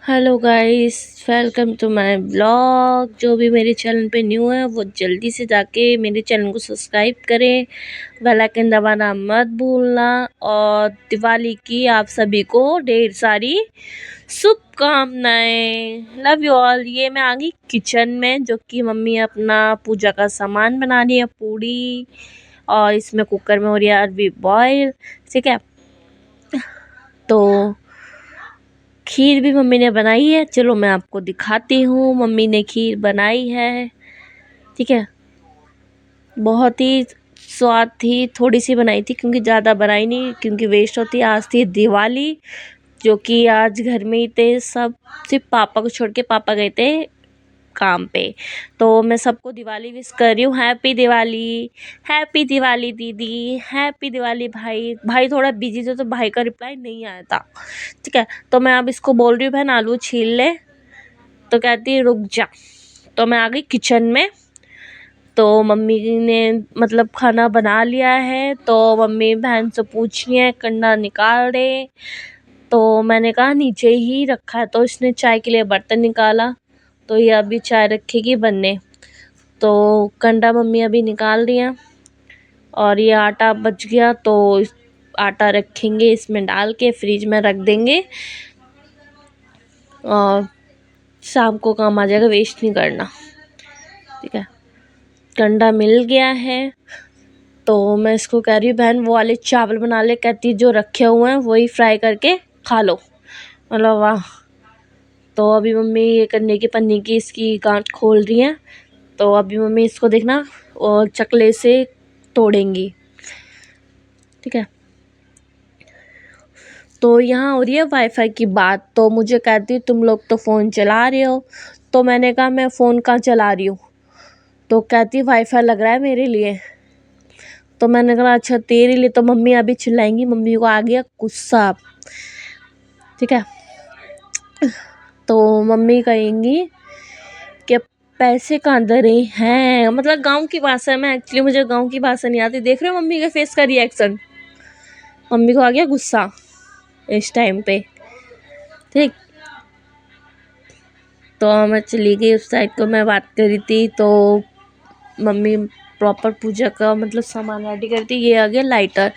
Hello guys, welcome to my blog. जो भी मेरे चैनल पे न्यू है वो जल्दी से जाके मेरे चैनल को सब्सक्राइब करें, बेल आइकन दबाना मत भूलना। और दिवाली की आप सभी को ढेर सारी शुभकामनाएं। Love you all. ये मैं आ गई किचन में, जो कि मम्मी अपना पूजा का सामान बना रही है, पूड़ी। और इसमें कुकर में हो रही है अरबी बॉयल। ठीक है, तो खीर भी मम्मी ने बनाई है। चलो मैं आपको दिखाती हूँ, मम्मी ने खीर बनाई है। ठीक है, बहुत ही स्वाद थी। थोड़ी सी बनाई थी क्योंकि ज़्यादा बनाई नहीं, क्योंकि वेस्ट होती है। आज थी दिवाली, जो कि आज घर में ही थे सब। सिर्फ पापा को छोड़ के, पापा गए थे काम पे। तो मैं सबको दिवाली विश कर रही हूँ। हैप्पी दिवाली, हैप्पी दिवाली दीदी, हैप्पी दिवाली भाई। भाई थोड़ा बिजी थे तो भाई का रिप्लाई नहीं आया था। ठीक है, तो मैं अब इसको बोल रही हूँ बहन आलू छील ले, तो कहती है रुक जा। तो मैं आ गई किचन में। तो मम्मी ने मतलब खाना बना लिया है, तो मम्मी बहन से पूछ रही है कंडा निकाल दे। तो मैंने कहा नीचे ही रखा है। तो इसने चाय के लिए बर्तन निकाला, तो ये अभी चाय रखेगी बनने। तो कंडा मम्मी अभी निकाल रही है। और ये आटा बच गया, तो आटा रखेंगे इसमें डाल के, फ्रिज में रख देंगे और शाम को काम आ जाएगा, वेस्ट नहीं करना। ठीक है, कंडा मिल गया है। तो मैं इसको कह रही हूँ बहन वो वाले चावल बना ले। कहती जो रखे हुए हैं वही फ्राई करके खा लो। मतलब वाह। तो अभी मम्मी ये करने की पन्नी की इसकी गांठ खोल रही है। तो अभी मम्मी इसको देखना और चकले से तोड़ेंगी। ठीक है, तो यहाँ हो रही है वाईफाई की बात। तो मुझे कहती तुम लोग तो फ़ोन चला रहे हो। तो मैंने कहा मैं फ़ोन कहाँ चला रही हूँ। तो कहती वाईफाई लग रहा है मेरे लिए। तो मैंने कहा अच्छा तेरे लिए। तो मम्मी अभी चिल्लाएंगी, मम्मी को आ गया गुस्सा। ठीक है, तो मम्मी कहेंगी कि पैसे कहाँ दे रही हैं। मतलब गांव की भाषा में, एक्चुअली मुझे गांव की भाषा नहीं आती। देख रहे हो मम्मी के फेस का रिएक्शन। मम्मी को आ गया गुस्सा इस टाइम पे। ठीक, तो मैं चली गई उस साइड को। मैं बात कर रही थी, तो मम्मी प्रॉपर पूजा का मतलब सामान रेडी करती। ये आ गया लाइटर,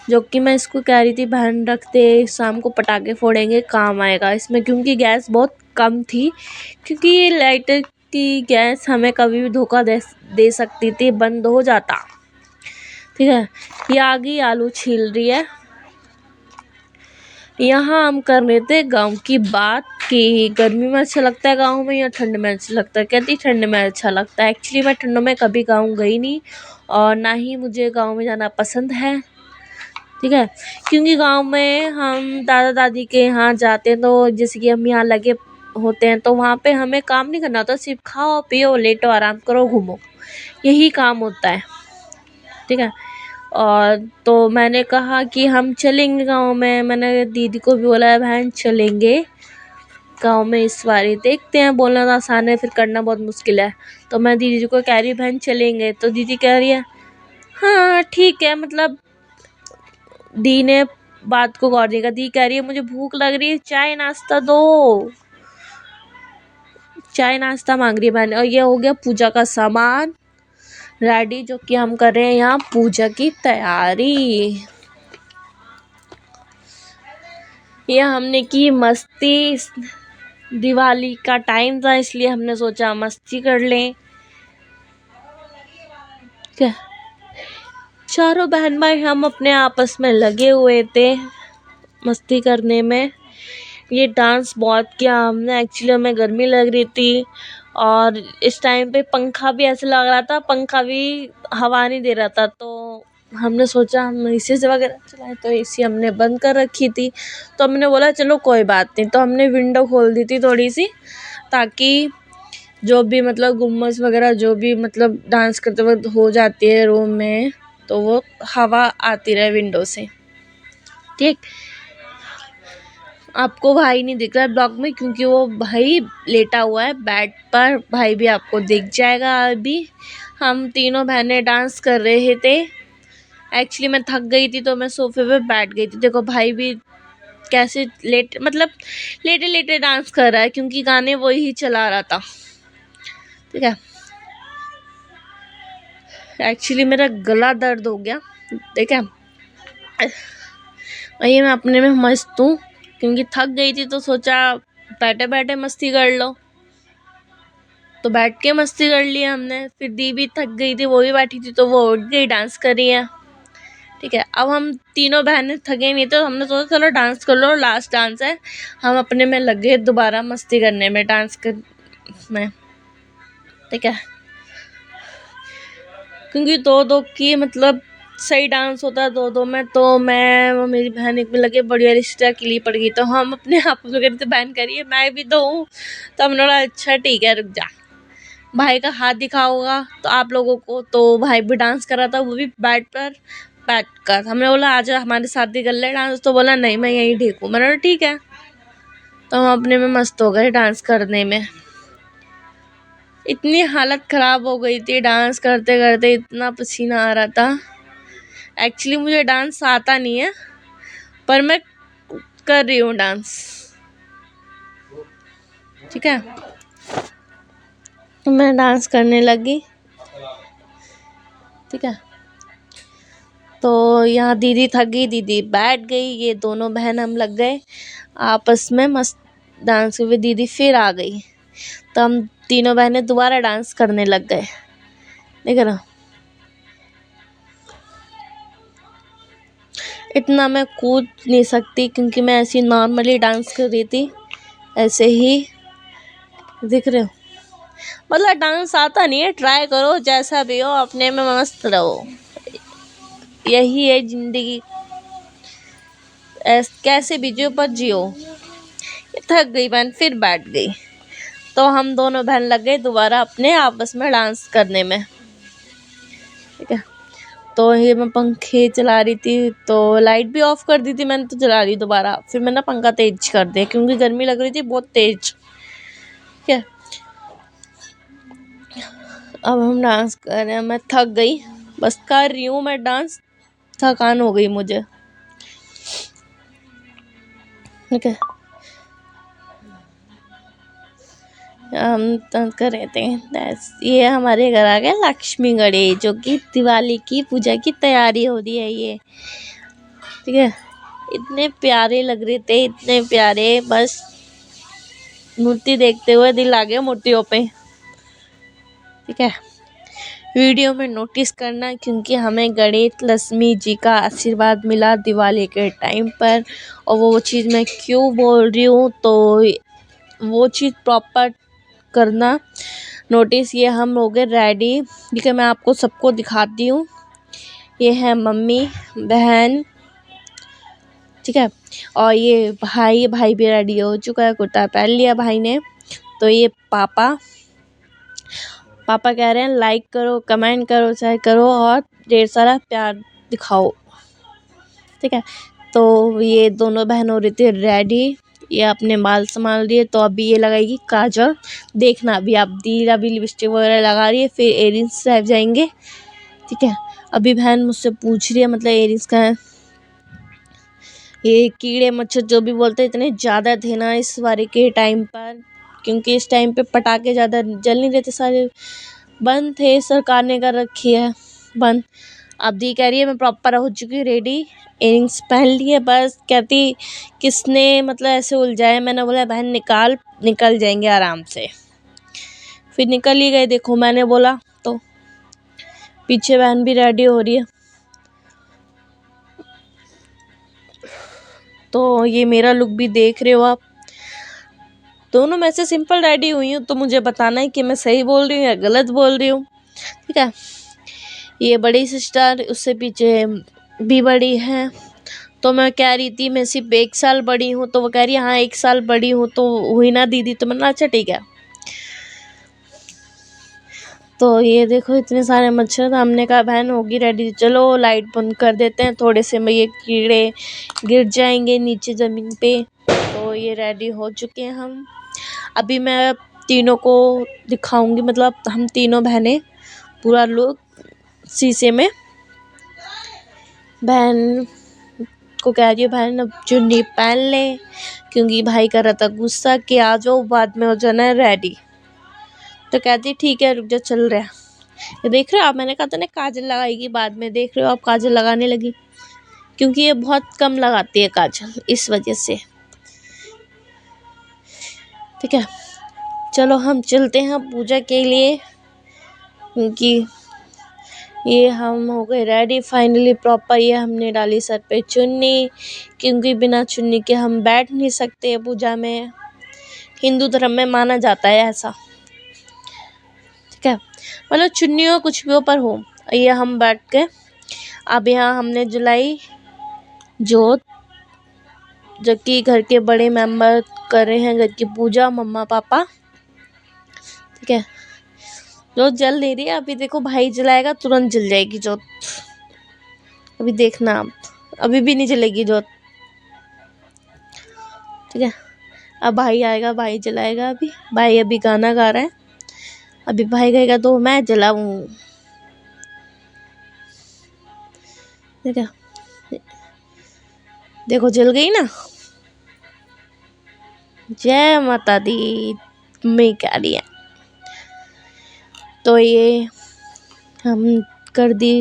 जो कि मैं इसको कह रही थी बहन रख दे, शाम को पटाखे फोड़ेंगे काम आएगा इसमें, क्योंकि गैस बहुत कम थी। क्योंकि ये लाइटर की गैस हमें कभी भी धोखा दे सकती थी, बंद हो जाता। ठीक है, ये आ गई आलू छील रही है। यहाँ हम कर रहे थे गांव की बात कि गर्मी में अच्छा लगता है गांव में या ठंड में अच्छा लगता है। कहती ठंड में अच्छा लगता है। एक्चुअली मैं ठंडों में कभी गांव गई नहीं, और ना ही मुझे गांव में जाना पसंद है। ठीक है, क्योंकि गांव में हम दादा दादी के यहाँ जाते हैं, तो जैसे कि हम यहाँ लगे होते हैं, तो वहाँ पे हमें काम नहीं करना होता। सिर्फ खाओ पियो लेटो आराम करो घूमो, यही काम होता है। ठीक है, और तो मैंने कहा कि हम चलेंगे गांव में। मैंने दीदी को भी बोला है बहन चलेंगे गांव में इस बारी। देखते हैं, बोलना तो आसान है, फिर करना बहुत मुश्किल है। तो मैं दीदी को कह रही हूँ बहन चलेंगे। तो दीदी कह रही है हाँ ठीक है। मतलब दी ने बात को गौर नहीं करा। दी कह रही है मुझे भूख लग रही है, चाय नाश्ता दो। चाय नाश्ता मांग रही है बहन। और ये हो गया पूजा का सामान रेडी, जो कि हम कर रहे हैं यहाँ पूजा की तैयारी। ये हमने की मस्ती। दिवाली का टाइम था, इसलिए हमने सोचा मस्ती कर लें। क्या, चारों बहन भाई हम अपने आपस में लगे हुए थे मस्ती करने में। ये डांस बहुत किया हमने। एक्चुअली हमें गर्मी लग रही थी, और इस टाइम पे पंखा भी ऐसे लग रहा था, पंखा भी हवा नहीं दे रहा था। तो हमने सोचा हम एसी से वगैरह चलाए, तो एसी हमने बंद कर रखी थी। तो हमने बोला चलो कोई बात नहीं। तो हमने विंडो खोल दी थी थोड़ी सी, ताकि जो भी मतलब गुम्मस वगैरह जो भी मतलब डांस करते वक्त हो जाती है रूम में, तो वो हवा आती रहे विंडो से। ठीक, आपको भाई नहीं दिख रहा है ब्लॉग में, क्योंकि वो भाई लेटा हुआ है बेड पर। भाई भी आपको दिख जाएगा। अभी हम तीनों बहनें डांस कर रहे थे। एक्चुअली मैं थक गई थी, तो मैं सोफे पे बैठ गई थी। देखो भाई भी कैसे लेटे लेटे डांस कर रहा है, क्योंकि गाने वही चला रहा था। ठीक है, एक्चुअली मेरा गला दर्द हो गया। ठीक है, वही मैं अपने में मस्त हूँ, क्योंकि थक गई थी तो सोचा बैठे बैठे मस्ती कर लो, तो बैठ के मस्ती कर लिया हमने। फिर दी भी थक गई थी, वो भी बैठी थी, तो वो उठ गई, डांस कर रही है। ठीक है, अब हम तीनों बहनें थके नहीं, तो हमने सोचा चलो डांस कर लो, लास्ट डांस है। हम अपने में लगे दोबारा मस्ती करने में, डांस कर में। ठीक है, क्योंकि दो दो की सही डांस होता है दो दो में, तो मैं और मेरी बहन एक में लगे, बढ़िया रिश्ता के लिए पड़ गई। तो हम अपने आप को कहते बहन करिए, मैं भी तो हूँ। तो हमने बोला अच्छा ठीक है, रुक जा, भाई का हाथ दिखा होगा तो आप लोगों को, तो भाई भी डांस कर रहा था, वो भी बैठ कर। हमने बोला आजा हमारे साथ ही कर ले डांस, तो बोला नहीं मैं यहीं ठीक हूँ। मैंने बोला ठीक है, तो हम अपने में मस्त हो गए डांस करने में। इतनी हालत ख़राब हो गई थी डांस करते करते, इतना पसीना आ रहा था। एक्चुअली मुझे डांस आता नहीं है, पर मैं कर रही हूँ डांस। ठीक है, तो मैं डांस करने लगी। ठीक है, तो यहाँ दीदी थक गई, दीदी बैठ गई, ये दोनों बहन हम लग गए आपस में मस्त डांस हुए। दीदी फिर आ गई, तो हम तीनों बहनें दोबारा डांस करने लग गए। देख रहा, इतना मैं कूद नहीं सकती, क्योंकि मैं ऐसी नॉर्मली डांस कर रही थी, ऐसे ही। दिख रहे हो, डांस आता नहीं है, ट्राई करो, जैसा भी हो अपने में मस्त रहो, यही है जिंदगी। कैसे भी जियो पर जियो। थक गई बहन, फिर बैठ गई, तो हम दोनों बहन लग गए दोबारा अपने आपस में डांस करने में। ठीक है, तो ये मैं पंखे चला रही थी, तो लाइट भी ऑफ कर दी थी मैंने, तो चला रही दोबारा। फिर मैंने पंखा तेज कर दिया, क्योंकि गर्मी लग रही थी बहुत तेज। ठीक है, अब हम डांस कर रहे हैं। मैं थक गई, बस कर रही हूँ मैं डांस, थकान हो गई मुझे। ठीक है, हम कर रहे थे। ये हमारे घर आ गया लक्ष्मी गणेश, जो कि दिवाली की पूजा की तैयारी हो रही है ये। ठीक है, इतने प्यारे लग रहे थे, इतने प्यारे, बस मूर्ति देखते हुए दिल आ गया मूर्तियों पे। ठीक है, वीडियो में नोटिस करना, क्योंकि हमें गणेश लक्ष्मी जी का आशीर्वाद मिला दिवाली के टाइम पर। और वो चीज़ मैं क्यों बोल रही हूँ, तो वो चीज़ प्रॉपर करना नोटिस। ये हम हो गए रेडी। ठीक है, मैं आपको सबको दिखाती हूँ। ये है मम्मी बहन, ठीक है, और ये भाई भी रेडी हो चुका है, कुर्ता पहन लिया भाई ने। तो ये पापा कह रहे हैं लाइक करो, कमेंट करो, शेयर करो और ढेर सारा प्यार दिखाओ। ठीक है, तो ये दोनों बहन हो रही थी रेडी, ये अपने बाल संभाल रही है। तो अभी ये लगाएगी काजल, देखना अभी आप, दी अभी लिपस्टिक वगैरह लगा रही है, फिर एयरिंग्स रह जाएंगे। ठीक है, अभी बहन मुझसे पूछ रही है एयरिंग्स का है। ये कीड़े मच्छर जो भी बोलते हैं इतने ज़्यादा थे ना इस बारी के टाइम पर, क्योंकि इस टाइम पे पटाखे ज़्यादा जल नहीं रहे थे, सारे बंद थे, सरकार ने कर रखी है बंद। अब दी कह रही है मैं प्रॉपर हो चुकी हूँ रेडी, इयरिंग्स पहन ली है, बस कहती किसने ऐसे उलझाए। मैंने बोला बहन निकल जाएंगे आराम से। फिर निकल ही गए, देखो मैंने बोला तो। पीछे बहन भी रेडी हो रही है, तो ये मेरा लुक भी देख रहे हो आप। दोनों में से सिंपल रेडी हुई हूँ, तो मुझे बताना है कि मैं सही बोल रही हूँ या गलत बोल रही हूँ। ठीक है, ये बड़ी सिस्टर, उससे पीछे भी बड़ी है। तो मैं कह रही थी मैं सिर्फ 1 साल बड़ी हूँ, तो वो कह रही है हाँ 1 साल बड़ी हूँ तो हुई ना दीदी। तो मैंने अच्छा ठीक है। तो ये देखो इतने सारे मच्छर, तो हमने कहा बहन होगी रेडी, चलो लाइट बंद कर देते हैं, थोड़े से में ये कीड़े गिर जाएंगे नीचे ज़मीन पे। तो ये रेडी हो चुके हैं हम। अभी मैं तीनों को दिखाऊंगी, हम तीनों बहनें पूरा लुक शीशे में। बहन को कह रही है बहन अब चुन्नी पहन ले, क्योंकि भाई कर रहा था गुस्सा कि आ जाओ बाद में हो जाना है रेडी। तो कहती ठीक है रुक जा चल रहा है। ये देख रहे हो आप, मैंने कहा था ना काजल लगाएगी बाद में, देख रहे हो आप काजल लगाने लगी, क्योंकि ये बहुत कम लगाती है काजल इस वजह से। ठीक है चलो हम चलते हैं पूजा के लिए, क्योंकि ये हम हो गए रेडी फाइनली प्रॉपर। ये हमने डाली सर पे चुन्नी, क्योंकि बिना चुन्नी के हम बैठ नहीं सकते पूजा में, हिंदू धर्म में माना जाता है ऐसा। ठीक है मतलब चुन्नी हो कुछ भी हो पर हो। ये हम बैठ के अब यहाँ हमने जलाई जोत, जो कि घर के बड़े मेंबर कर रहे हैं घर की पूजा, मम्मा पापा। ठीक है जोत जल नहीं रही है अभी, देखो भाई जलाएगा तुरंत जल जाएगी जोत, अभी देखना आप, अभी भी नहीं जलेगी जोत। ठीक है अब भाई आएगा, भाई जलाएगा, अभी भाई अभी गाना गा रहा है, अभी भाई गएगा तो मैं जलाऊं। ठीक है देखो जल गई ना, जय माता दी मैं कह रही है। तो ये हम कर दी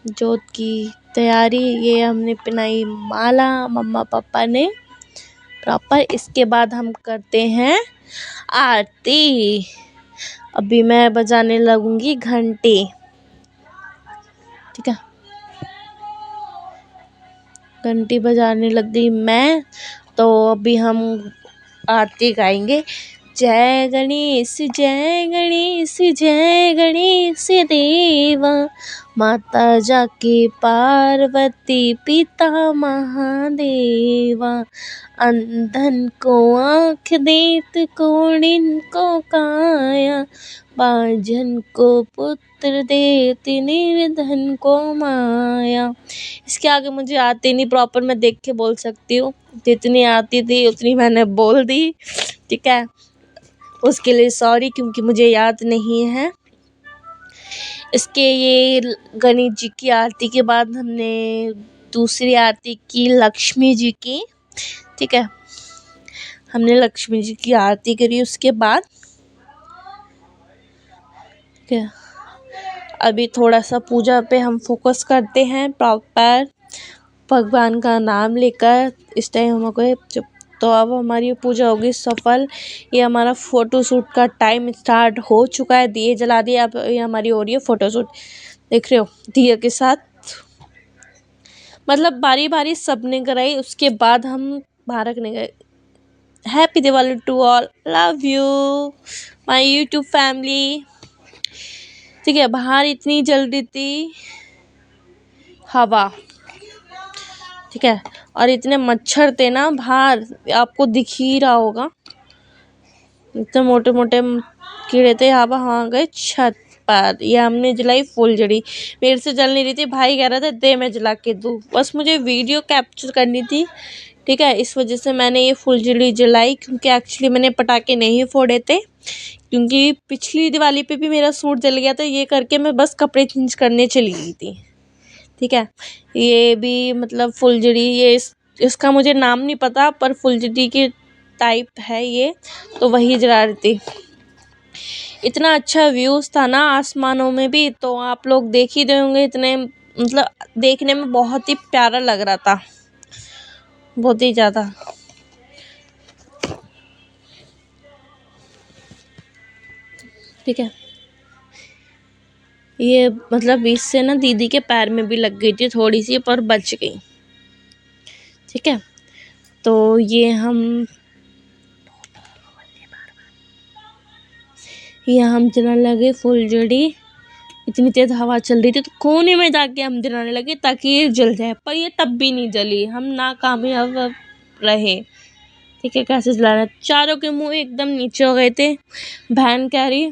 जोत की तैयारी, ये हमने पहनाई माला मम्मा पापा ने प्रॉपर। इसके बाद हम करते हैं आरती। अभी मैं बजाने लगूंगी घंटी। ठीक है घंटी बजाने लग गई मैं, तो अभी हम आरती गाएंगे। जय गणेश जय गणेश जय गणेश देवा, माता जाके पार्वती पिता महादेवा, अंधन को आँख देत कोढ़िन को काया, बांझन को पुत्र देत निर्धन को माया। इसके आगे मुझे आती नहीं प्रॉपर, मैं देख के बोल सकती हूँ, जितनी आती थी उतनी मैंने बोल दी। ठीक है उसके लिए सॉरी, क्योंकि मुझे याद नहीं है। इसके ये गणेश जी की आरती के बाद हमने दूसरी आरती की लक्ष्मी जी की। ठीक है हमने लक्ष्मी जी की आरती करी उसके बाद। ठीक है अभी थोड़ा सा पूजा पे हम फोकस करते हैं प्रॉपर, भगवान का नाम लेकर इस टाइम हमको। तो अब हमारी पूजा होगी सफल। ये हमारा फ़ोटो शूट का टाइम स्टार्ट हो चुका है, दिए जला दिए। अब ये हमारी हो रही है फ़ोटो शूट, देख रहे हो दिए के साथ, मतलब बारी बारी सब ने कराई, उसके बाद हम बाहर रखने गए। Happy Diwali to all, love you my YouTube family. ठीक है बाहर इतनी जल रही थी हवा, ठीक है और इतने मच्छर थे ना बाहर, आपको दिख ही रहा होगा, इतने मोटे मोटे कीड़े थे। यहाँ वहाँ गए छत पर। ये हमने जलाई फुलझड़ी, मेरे से जल नहीं रही थी, भाई कह रहा था दे मैं जला के दूँ, बस मुझे वीडियो कैप्चर करनी थी। ठीक है इस वजह से मैंने ये फुलझड़ी जलाई, क्योंकि एक्चुअली मैंने पटाखे नहीं फोड़े थे, क्योंकि पिछली दिवाली पे भी मेरा सूट जल गया था। ये करके मैं बस कपड़े चेंज करने चली गई थी। ठीक है ये भी मतलब फुलझड़ी, ये इसका मुझे नाम नहीं पता, पर फुलझड़ी के टाइप है ये, तो वही जला रही थी। इतना अच्छा व्यूज़ था ना आसमानों में भी, तो आप लोग देख ही रहे होंगे, इतने मतलब देखने में बहुत ही प्यारा लग रहा था, बहुत ही ज़्यादा। ठीक है ये मतलब इससे ना दीदी के पैर में भी लग गई थी थोड़ी सी, पर बच गई। ठीक है तो ये हम जलाने लगे फुलझड़ी। इतनी तेज़ हवा चल रही थी तो कोने में जाके हम जलाने लगे ताकि ये जल जाए, पर ये तब भी नहीं जली, हम नाकामयाब रहे। ठीक है कैसे जलाना, चारों के मुंह एकदम नीचे हो गए थे। बहन कह रही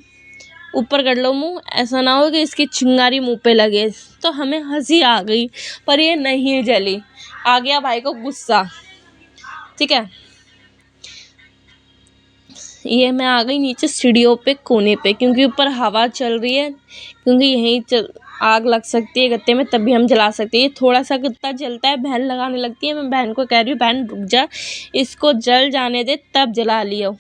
ऊपर कर लो मुंह, ऐसा ना हो कि इसकी चिंगारी मुंह पे लगे। तो हमें हंसी आ गई, पर ये नहीं जली, आ गया भाई को गुस्सा। ठीक है ये मैं आ गई नीचे सीढ़ियों पे कोने पे, क्योंकि ऊपर हवा चल रही है, क्योंकि यहीं आग लग सकती है गत्ते में, तभी हम जला सकते हैं। ये थोड़ा सा गत्ता जलता है, बहन लगाने लगती है। मैं बहन को कह रही हूँ बहन रुक जा, इसको जल जाने दे तब जला लियो।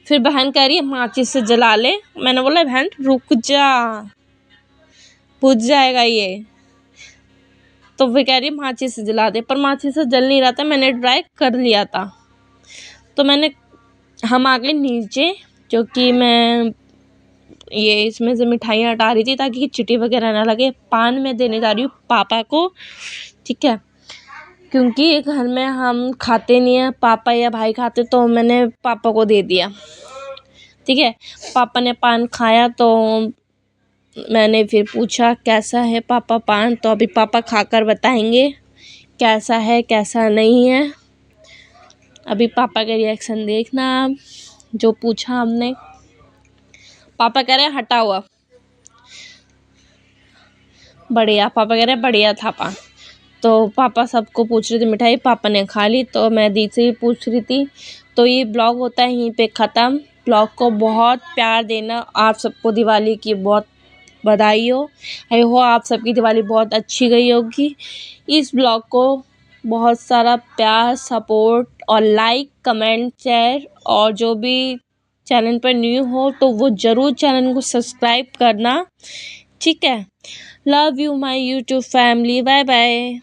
फिर बहन कह रही है माचिस से जला ले। मैंने बोला बहन रुक जा, बुझ जाएगा ये। तो फिर कह रही है माचिस से जला दे, पर माचिस से जल नहीं रहा था, मैंने ट्राई कर लिया था। तो हम आ गए नीचे, क्योंकि मैं ये इसमें से मिठाइयाँ हटा रही थी ताकि चींटी वगैरह ना लगे। पान मैं देने जा रही हूँ पापा को, ठीक है, क्योंकि घर में हम खाते नहीं है, पापा या भाई खाते, तो मैंने पापा को दे दिया, ठीक है। पापा ने पान खाया तो मैंने फिर पूछा कैसा है पापा पान, तो अभी पापा खाकर बताएंगे कैसा है कैसा नहीं है। अभी पापा का रिएक्शन देखना आप, जो पूछा हमने। पापा कह रहे हैं हटा हुआ, बढ़िया। पापा कह रहे हैं बढ़िया था पान। तो पापा सबको पूछ रहे थे मिठाई, पापा ने खा ली। तो मैं दी से ही पूछ रही थी। तो ये ब्लॉग होता है यहीं पे ख़त्म। ब्लॉग को बहुत प्यार देना। आप सबको दिवाली की बहुत बधाई हो। आई हो आप सबकी दिवाली बहुत अच्छी गई होगी। इस ब्लॉग को बहुत सारा प्यार, सपोर्ट और लाइक, कमेंट, शेयर, और जो भी चैनल पर न्यू हो तो वो ज़रूर चैनल को सब्सक्राइब करना, ठीक है। Love you my YouTube family, bye bye.